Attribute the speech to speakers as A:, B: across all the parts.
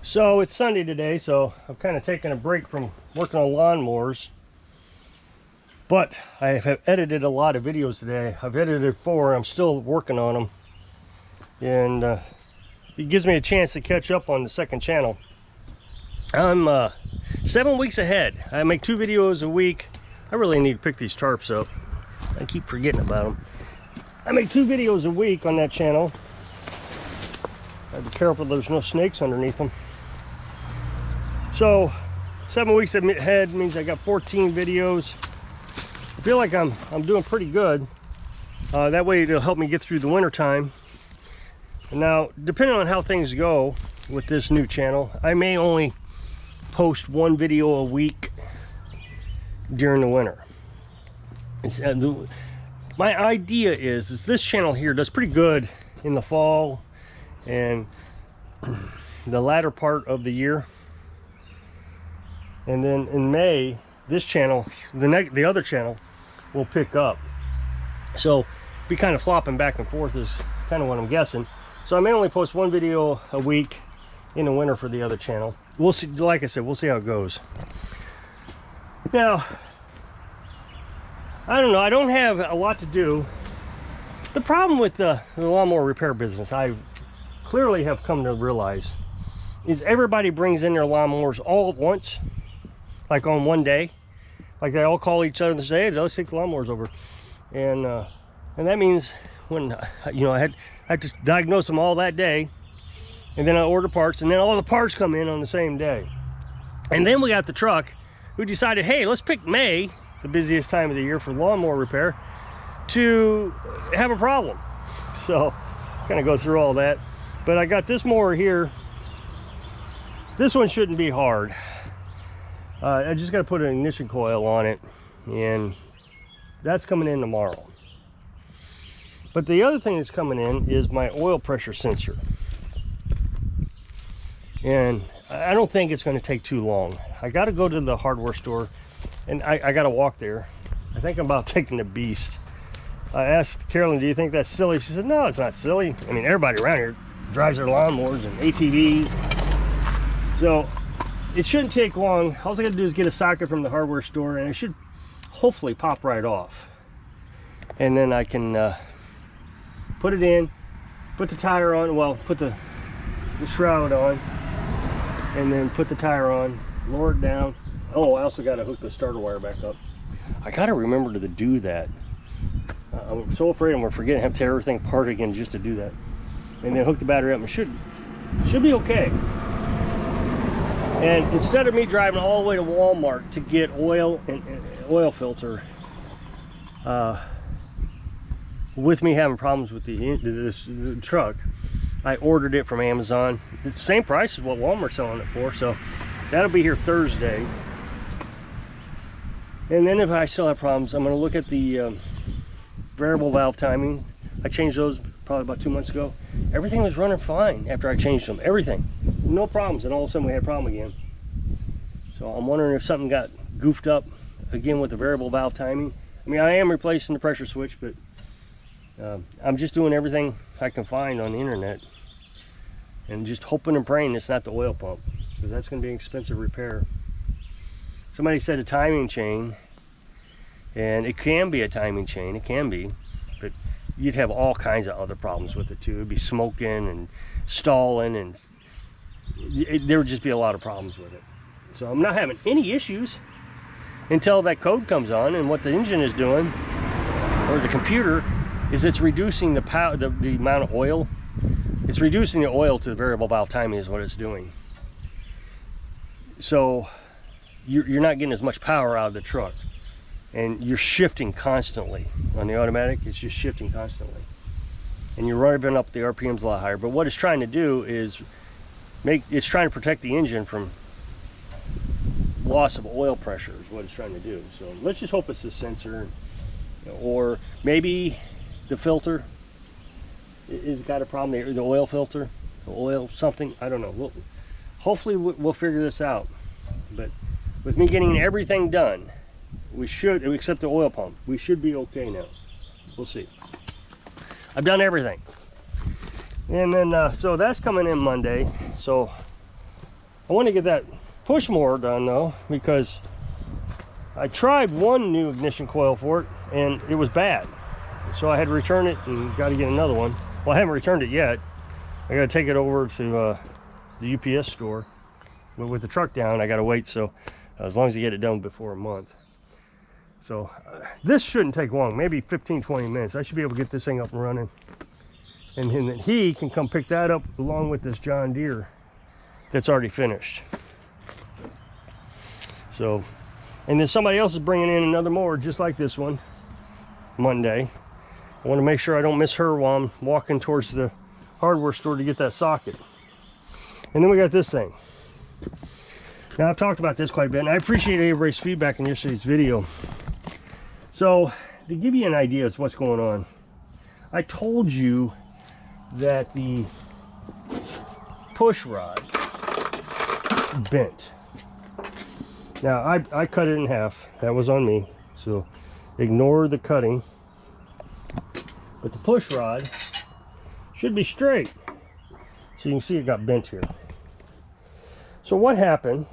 A: So it's Sunday today, so I'm kind of taking a break from working on lawnmowers. But I have edited a lot of videos today. I've edited 4, I'm still working on them. And it gives me a chance to catch up on the second channel. I'm 7 weeks ahead. I make 2 videos a week. I really need to pick these tarps up. I keep forgetting about them. I make 2 videos a week on that channel. I have to be careful there's no snakes underneath them. So 7 weeks ahead means I got 14 videos. I feel like I'm doing pretty good. That way it'll help me get through the winter time. And now, depending on how things go with this new channel, I may only post 1 video a week during the winter. My idea is this channel here does pretty good in the fall and the latter part of the year. And then in May, this channel, the other channel, will pick up. So be kind of flopping back and forth is kind of what I'm guessing. So I may only post 1 video a week in the winter for the other channel. We'll see. Like I said, we'll see how it goes. Now, I don't know. I don't have a lot to do. The problem with the lawnmower repair business, I clearly have come to realize, is everybody brings in their lawnmowers all at once, like on one day. Like they all call each other and say, hey, let's take the lawnmowers over. And that means when, I had to diagnose them all that day. And then I order parts, and then all the parts come in on the same day. And then we got the truck who decided, hey, let's pick May, the busiest time of the year for lawnmower repair, to have a problem. So kind of go through all that. But I got this mower here. This one shouldn't be hard. I just got to put an ignition coil on it, and that's coming in tomorrow. But the other thing that's coming in is my oil pressure sensor. And I don't think it's going to take too long. I got to go to the hardware store, and I got to walk there. I think I'm about taking the beast. I asked Carolyn, do you think that's silly? She said, no, it's not silly. I mean, everybody around here drives their lawnmowers and ATVs. So it shouldn't take long. All I got to do is get a socket from the hardware store, and it should hopefully pop right off. And then I can put it in, put the tire on, well, put the shroud on, and then put the tire on, lower it down. Oh, I also got to hook the starter wire back up. I got to remember to do that. I'm so afraid I'm going to forget and have to tear everything apart again just to do that. And then hook the battery up, and it should be okay. And instead of me driving all the way to Walmart to get oil and oil filter, with me having problems with the truck, I ordered it from Amazon. It's the same price as what Walmart's selling it for, so that'll be here Thursday. And then if I still have problems, I'm going to look at the variable valve timing. I changed those probably about 2 months ago. Everything was running fine after I changed them. Everything, no problems, and all of a sudden we had a problem again. So I'm wondering if something got goofed up again with the variable valve timing. I mean, I am replacing the pressure switch, but I'm just doing everything I can find on the internet, and just hoping and praying it's not the oil pump, because that's going to be an expensive repair. Somebody said a timing chain, and it can be a timing chain, it can be, but you'd have all kinds of other problems with it too. It'd be smoking and stalling, and there would just be a lot of problems with it. So I'm not having any issues until that code comes on, and what the engine is doing, or the computer, is it's reducing the power, the amount of oil. It's reducing the oil to the variable valve timing is what it's doing. So you're not getting as much power out of the truck, and you're shifting constantly. On the automatic, it's just shifting constantly, and you're revving up the RPMs a lot higher. But what it's trying to do is it's trying to protect the engine from loss of oil pressure is what it's trying to do. So let's just hope it's the sensor, or maybe the filter is got a problem. The oil filter, the oil something, I don't know. Hopefully we'll figure this out. But with me getting everything done, we should, except the oil pump, we should be okay now. We'll see. I've done everything. And then so that's coming in Monday. So I want to get that push mower done though, because I tried one new ignition coil for it and it was bad. So I had to return it and got to get another one. Well, I haven't returned it yet. I got to take it over to the UPS store. But with the truck down, I got to wait. So as long as you get it done before a month. So this shouldn't take long, maybe 15-20 minutes. I should be able to get this thing up and running. And then he can come pick that up along with this John Deere that's already finished. So, and then somebody else is bringing in another mower just like this one Monday. I want to make sure I don't miss her while I'm walking towards the hardware store to get that socket. And then we got this thing. Now I've talked about this quite a bit, and I appreciate everybody's feedback in yesterday's video. So to give you an idea of what's going on, I told you that the push rod bent. Now I cut it in half. That was on me, so ignore the cutting. But the push rod should be straight. So you can see it got bent here. So what happened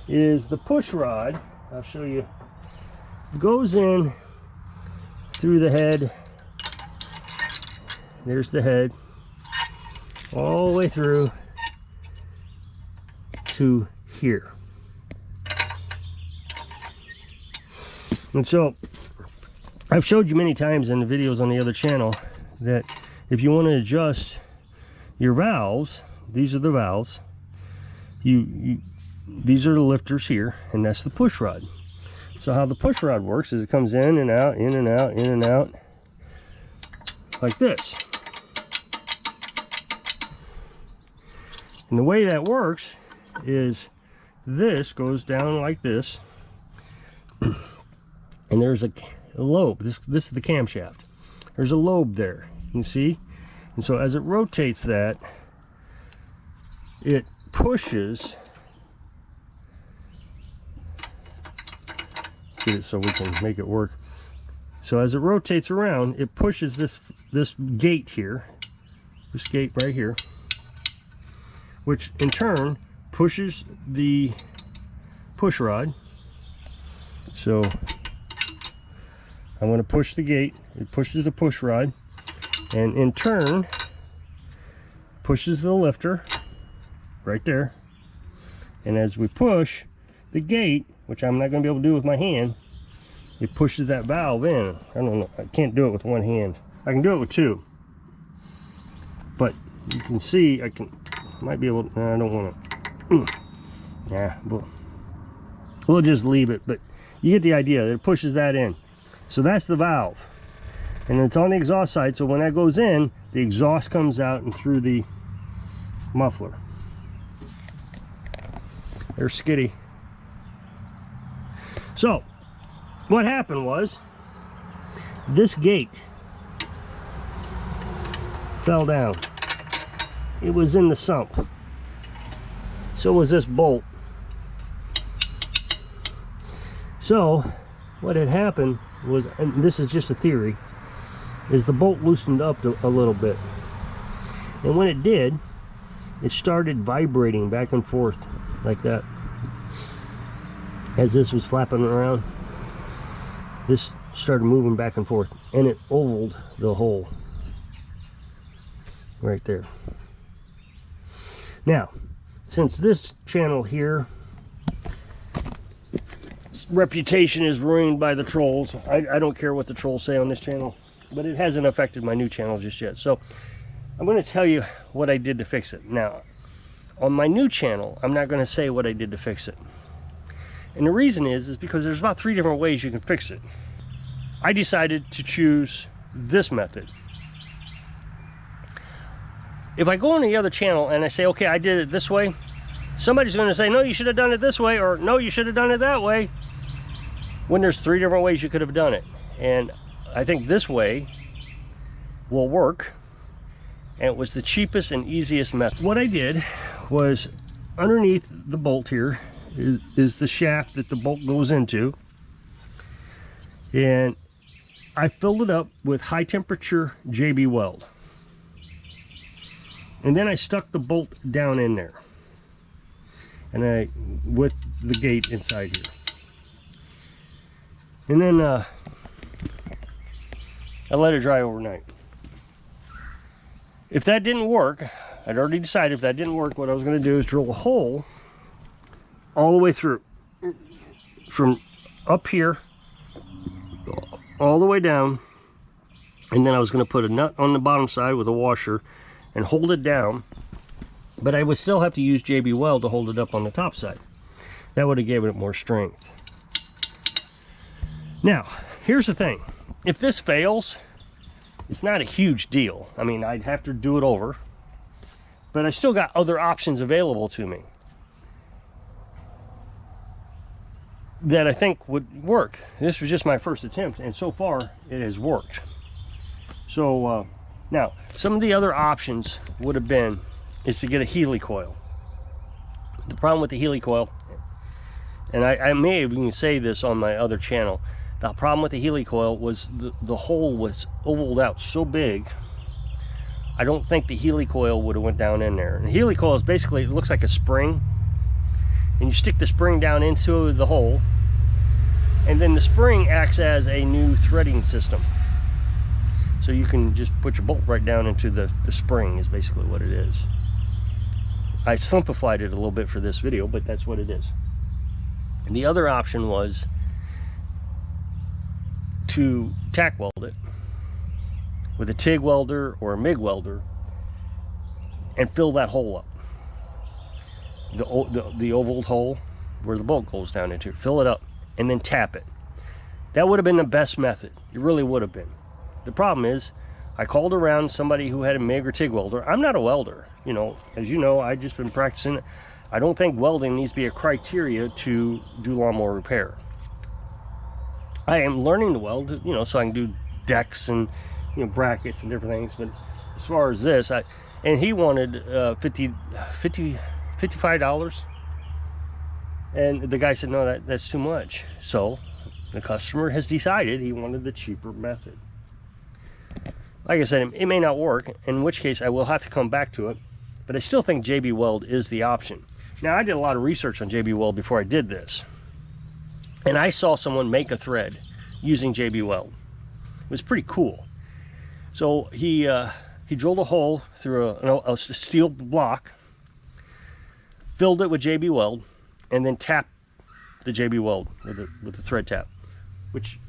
A: is the push rod, I'll show you, goes in through the head. There's the head, all the way through to here. And so I've showed you many times in the videos on the other channel that if you want to adjust your valves, these are the valves, these are the lifters here, and that's the push rod. So how the push rod works is it comes in and out, in and out, in and out, like this. And the way that works is this goes down like this, and there's a lobe. This is the camshaft. There's a lobe there, you see? And so as it rotates that, it pushes, get it so we can make it work. So as it rotates around, it pushes this gate here, this gate right here, which in turn pushes the push rod. So I'm going to push the gate, it pushes the push rod, and in turn pushes the lifter right there. And as we push the gate, which I'm not going to be able to do with my hand, it pushes that valve in. I don't know, I can't do it with one hand. I can do it with two, but you can see I might be able to, I don't want to, yeah, we'll just leave it, but you get the idea. It pushes that in. So that's the valve, and it's on the exhaust side, so when that goes in, the exhaust comes out and through the muffler. There's Skitty. So what happened was this gate fell down. It was in the sump. So was this bolt. So what had happened was, and this is just a theory, is the bolt loosened up a little bit. And when it did, it started vibrating back and forth like that. As this was flapping around, this started moving back and forth, and it ovaled the hole right there. Now, since this channel here, reputation is ruined by the trolls, I don't care what the trolls say on this channel, but it hasn't affected my new channel just yet. So I'm going to tell you what I did to fix it. Now, on my new channel, I'm not going to say what I did to fix it. And the reason is because there's about 3 different ways you can fix it. I decided to choose this method. If I go on the other channel and I say, okay, I did it this way, somebody's going to say, no, you should have done it this way, or no, you should have done it that way, when there's 3 different ways you could have done it. And I think this way will work, and it was the cheapest and easiest method. What I did was, underneath the bolt here is the shaft that the bolt goes into, and I filled it up with high temperature JB Weld, and then I stuck the bolt down in there. and I with the gate inside here. And then I let it dry overnight. If that didn't work, I'd already decided if that didn't work, what I was going to do is drill a hole all the way through, from up here all the way down, and then I was going to put a nut on the bottom side with a washer and hold it down, but I would still have to use JB Weld to hold it up on the top side. That would have given it more strength. Now, here's the thing. If this fails, it's not a huge deal. I mean, I'd have to do it over, but I still got other options available to me that I think would work. This was just my first attempt, and so far it has worked. So now, some of the other options would have been is to get a Healy coil. The problem with the Healy coil, and I may even say this on my other channel, the problem with the Healy coil was the hole was ovaled out so big, I don't think the Healy coil would have went down in there. And the Healy coil is basically, it looks like a spring, and you stick the spring down into the hole, and then the spring acts as a new threading system. So you can just put your bolt right down into the spring is basically what it is. I simplified it a little bit for this video, but that's what it is. And the other option was to tack weld it with a TIG welder or a MIG welder and fill that hole up. The oval hole where the bolt goes down into, fill it up and then tap it. That would have been the best method. It really would have been. The problem is, I called around somebody who had a MIG or TIG welder. I'm not a welder, you know, as you know, I've just been practicing. I don't think welding needs to be a criteria to do lawnmower repair. I am learning to weld, you know, so I can do decks and, you know, brackets and different things. But as far as this, and he wanted $55, and the guy said, no, that's too much. So the customer has decided he wanted the cheaper method. Like I said, it may not work, in which case I will have to come back to it, but I still think JB Weld is the option. Now, I did a lot of research on JB Weld before I did this, and I saw someone make a thread using JB Weld. It was pretty cool. So he drilled a hole through a steel block, filled it with JB Weld, and then tapped the JB Weld with the thread tap, which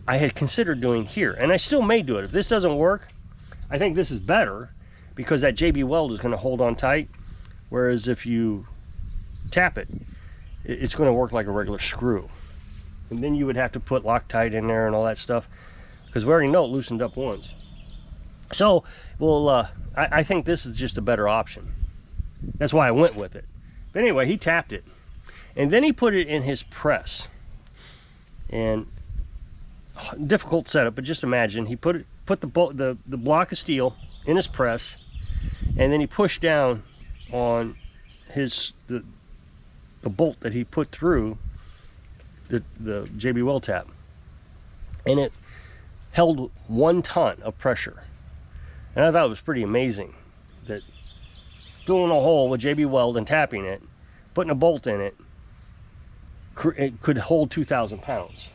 A: I had considered doing here, and I still may do it. If this doesn't work, I think this is better because that JB Weld is going to hold on tight, whereas if you tap it, it's going to work like a regular screw. And then you would have to put Loctite in there and all that stuff, because we already know it loosened up once. So, well, I think this is just a better option. That's why I went with it. But anyway, he tapped it, and then he put it in his press. And difficult setup, but just imagine he put the block of steel in his press, and then he pushed down on the bolt that he put through the JB Weld tap, and it held 1 ton of pressure. And I thought it was pretty amazing that filling a hole with JB Weld and tapping it, putting a bolt in it, it could hold 2,000 pounds.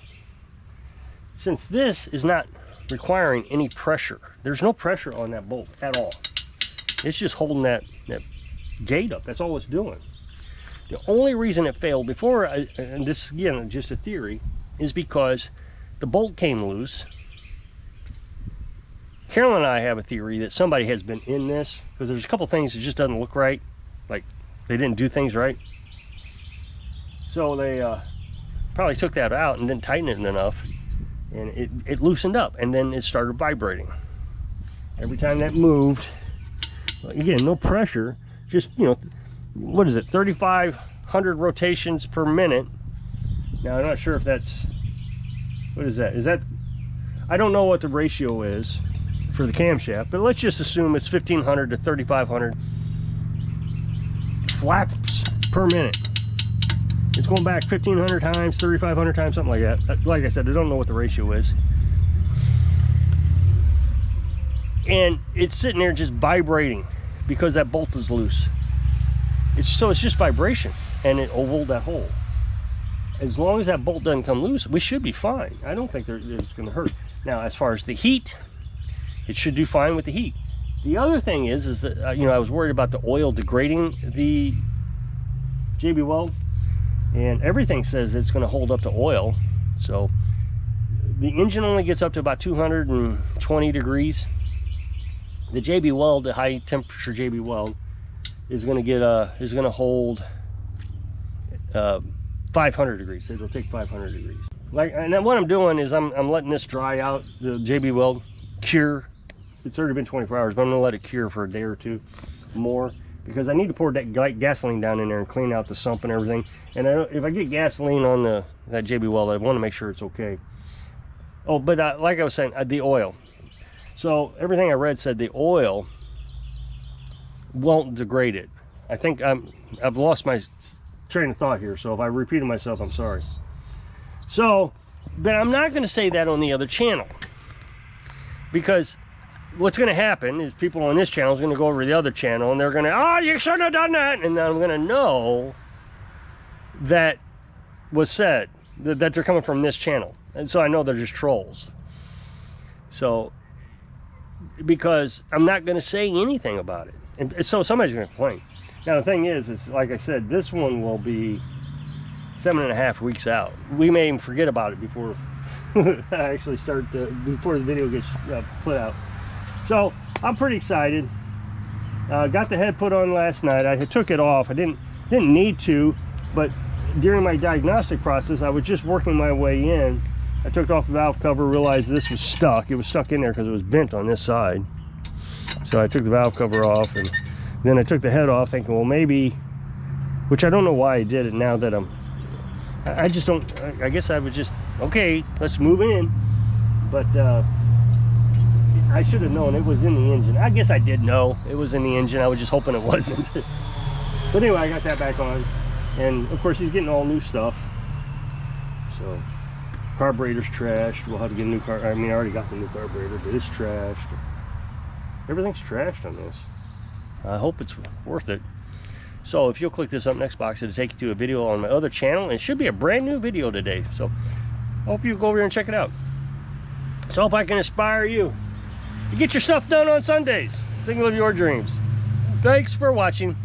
A: Since this is not requiring any pressure, there's no pressure on that bolt at all. It's just holding that gate up. That's all it's doing. The only reason it failed before, and this again just a theory, is because the bolt came loose. Carolyn and I have a theory that somebody has been in this, because there's a couple things that just doesn't look right, like they didn't do things right. So they probably took that out and didn't tighten it enough, and it loosened up, and then it started vibrating. Every time that moved, again, no pressure, just, you know, what is it, 3,500 rotations per minute. Now, I'm not sure if that's, what is that, I don't know what the ratio is for the camshaft, but let's just assume it's 1,500 to 3,500 flaps per minute. It's going back 1,500 times, 3,500 times, something like that. Like I said, I don't know what the ratio is. And it's sitting there just vibrating because that bolt is loose. It's just vibration, and it ovaled that hole. As long as that bolt doesn't come loose, we should be fine. I don't think it's going to hurt. Now, as far as the heat, it should do fine with the heat. The other thing is that you know, I was worried about the oil degrading the JB Weld, and everything says it's going to hold up to oil. So the engine only gets up to about 220 degrees. The JB Weld, the high temperature JB Weld, is going to hold 500 degrees. It'll take 500 degrees. And then what I'm doing is I'm letting this dry out, the JB Weld cure. It's already been 24 hours, but I'm gonna let it cure for a day or two more, because I need to pour that gasoline down in there and clean out the sump and everything. And if I get gasoline on that JB Weld, I want to make sure it's okay. Oh, but like I was saying, the oil. So everything I read said the oil won't degrade it. I think I've lost my train of thought here, so if I repeated myself, I'm sorry. So, but I'm not going to say that on the other channel, because what's going to happen is people on this channel is going to go over to the other channel and they're going to, oh, you shouldn't have done that, and then I'm going to know that was said, that they're coming from this channel, and so I know they're just trolls. So, because I'm not going to say anything about it, and so somebody's going to complain. Now the thing is, it's like I said, this one will be 7.5 weeks out. We may even forget about it before I actually start before the video gets put out. So I'm pretty excited. Got the head put on last night. I took it off. I didn't need to, but during my diagnostic process, I was just working my way in. I took off the valve cover, realized this was stuck. It was stuck in there because it was bent on this side. So I took the valve cover off, and then I took the head off, thinking, well, maybe, which I don't know why I did it now that I just don't, I guess I was just, okay, let's move in. But I should have known it was in the engine. I guess I did know it was in the engine. I was just hoping it wasn't. But anyway, I got that back on. And of course, he's getting all new stuff. So, carburetor's trashed. We'll have to get a new car. I mean, I already got the new carburetor, but it's trashed. Everything's trashed on this. I hope it's worth it. So if you'll click this up next box, it'll take you to a video on my other channel, and it should be a brand new video today. So I hope you go over there and check it out. So I hope I can inspire you to get your stuff done on Sundays. Sing live your dreams. Thanks for watching.